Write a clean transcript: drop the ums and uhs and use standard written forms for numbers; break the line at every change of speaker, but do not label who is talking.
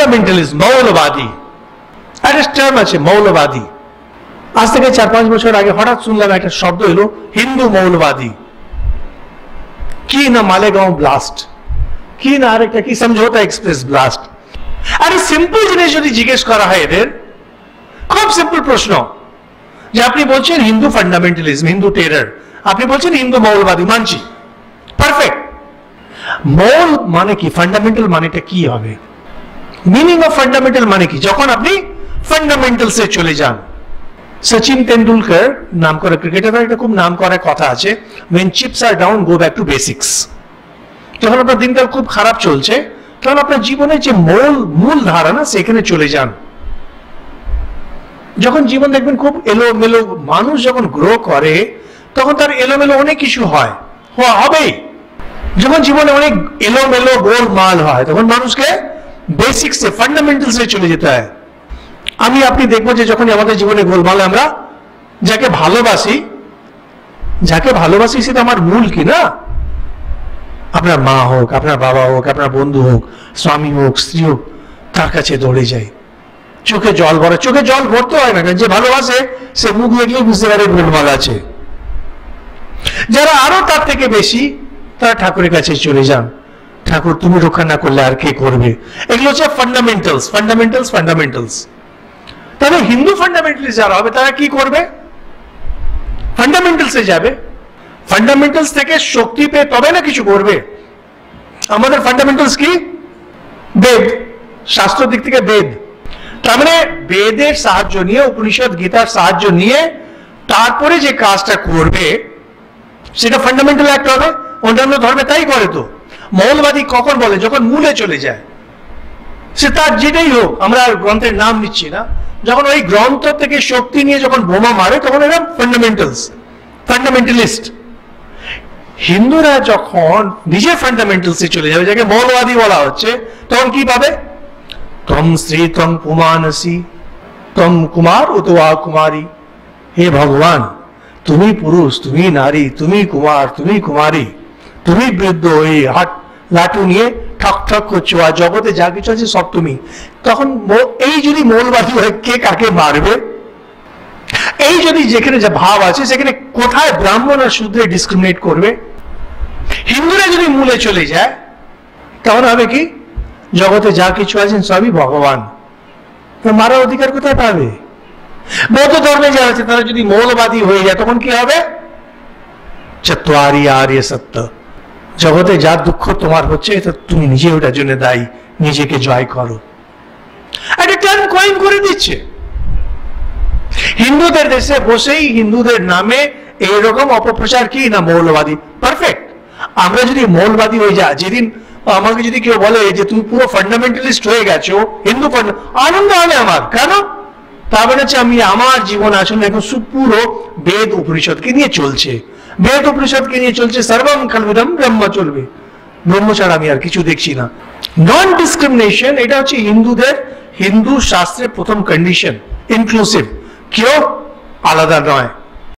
Fundamentalist, মৌলবাদী, একটা term আছে মৌলবাদী। আজ থেকে 4-5 বছর আগে হঠাৎ শুনলাম একটা শব্দ এলো হিন্দু মৌলবাদী। কি না মালেগাঁও ব্লাস্ট, কি না আরেকটা কি সমঝোতা এক্সপ্রেস ব্লাস্ট। আরে সিম্পল জিনিস যদি জিজ্ঞেস করা হয় এদের, খুব সিম্পল প্রশ্ন, যে আপনি বলছেন হিন্দু ফান্ডামেন্টালিজম, হিন্দু টেরর, আপনি বলছেন হিন্দু মৌলবাদী, মানছি, পারফেক্ট। মৌল মানে কি, ফান্ডামেন্টাল মানেটা কি হবে? মিনিং অফ ফান্ডামেন্টাল মানে কি? যখন আপনি ফান্ডামেন্টালসে চলে যান। সচিন তেন্ডুলকর নাম করা ক্রিকেটার, একটা খুব নাম করা কথা আছে, when chips are down go back to basics। যখন আপনার দিনকাল খুব খারাপ চলছে, তখন আপনার জীবনের যে মূল ধারণা সেখানে চলে যান। যখন জীবন দেখবেন খুব এলোমেলো, মানুষ যখন গ্রো করে তখন তার এলোমেলো অনেক কিছু হয়, হবেই। যখন জীবনে অনেক এলোমেলো গোলমাল হয় তখন মানুষকে বেসিক্সে, ফান্ডামেন্টালসে চলে যেতে হয়। আমি আপনি দেখবো যে যখন আমাদের জীবনে গোলমাল, আমরা যাকে ভালোবাসি সেটা আমার মূল কি না? আপনার মা হোক, আপনার বাবা হোক, আপনার বন্ধু হোক, স্বামী হোক, স্ত্রী হোক, তার কাছে দৌড়ে যাই, চোখে জল ভরে। চোখে জল ভরতে হয় না, যে ভালোবাসে সে মুখ দেখলেই বুঝতে পারে গোলমাল আছে। যারা আরো তার থেকে বেশি, তারা ঠাকুরের কাছে চলে যান, ঠাকুর তুমি রক্ষা না করলে আর কে করবে। এগুলো হচ্ছে ফান্ডামেন্টালস। তবে হিন্দু ফান্ডামেন্টালিস্ট যারা হবে তারা কি করবে? ফান্ডামেন্টালসে যাবে, ফান্ডামেন্টালস থেকে শক্তি পেয়ে তবে না কিছু করবে। আমাদের ফান্ডামেন্টালস কি? বেদ, শাস্ত্র দিক থেকে বেদ। তার মানে বেদের সাহায্য নিয়ে, উপনিষদ গীতার সাহায্য নিয়ে তারপরে যে কাজটা করবে সেটা ফান্ডামেন্টাল একটা হবে। অন্যান্য ধর্মে তাই করে। তো মৌলবাদী কখন বলে? যখন মূলে চলে যায়। সে তার যেটাই হোক, আমরা গ্রন্থের নাম নিচ্ছি না, যখন ওই গ্রন্থ থেকে শক্তি নিয়ে যখন বোমা মারে তখন এরা ফান্ডামেন্টালিস্ট। হিন্দুরা যখন নিজের ফান্ডামেন্টালসে চলে যাবে, যাকে মৌলবাদী বলা হচ্ছে, তখন কি পাবে? তম শ্রী তম পুমানসি তম কুমার উতোয়া কুমারী। হে ভগবান, তুমি পুরুষ, তুমি নারী, তুমি কুমার, তুমি কুমারী, তুমি বৃদ্ধ, এই হাট লাটু নিয়ে ঠক ঠক করছো, আর জগতে যা কিছু আছে সব তুমি। তখন এই যদি মৌলবাদী হয়, কে কাকে মারবে? এই যদি যেখানে যা ভাব আছে সেখানে কোথায় ব্রাহ্মণ আর শূদ্রে ডিসক্রিমিনেট করবে? হিন্দুরা যদি মূলে চলে যায় তখন হবে কি? জগতে যা কিছু আছেন সবই ভগবান, মারার অধিকার কোথায় পাবে? বৌদ্ধ ধর্মে যারা আছে তারা যদি মৌলবাদী হয়ে যায় তখন কি হবে? চত্বারি আর্য সত্য, জগতে যা দুঃখ তোমার হচ্ছে তুমি নিজে ওটার জন্য দায়ী, নিজেকে জয় করো। একটা টার্ম কয়েন করে দিচ্ছে। হিন্দুদের দেশে বসেই হিন্দুদের নামে এইরকম অপপ্রচার, কি না মৌলবাদী। পারফেক্ট। আমরা যদি মৌলবাদী হয়ে যা, যেদিন আমাকে যদি কেউ বলে যে তুমি পুরো ফান্ডামেন্টালিস্ট হয়ে গেছো, হিন্দু আনন্দ হবে আমার। কেন? তার মানে হচ্ছে আমি আমার জীবন আসলে এখন পুরো বেদ উপনিষদকে নিয়ে চলছে, বেদ উপনিষদকে নিয়ে চলছে, সর্বম খলবিদম ব্রহ্ম চলবে, ব্রহ্ম ছাড়া আমি আর কিছু দেখছি না। নন ডিসক্রিমিনেশন, এটা হচ্ছে হিন্দুদের, হিন্দু শাস্ত্রের প্রথম কন্ডিশন, ইনক্লুসিভ, কেউ আলাদা নয়।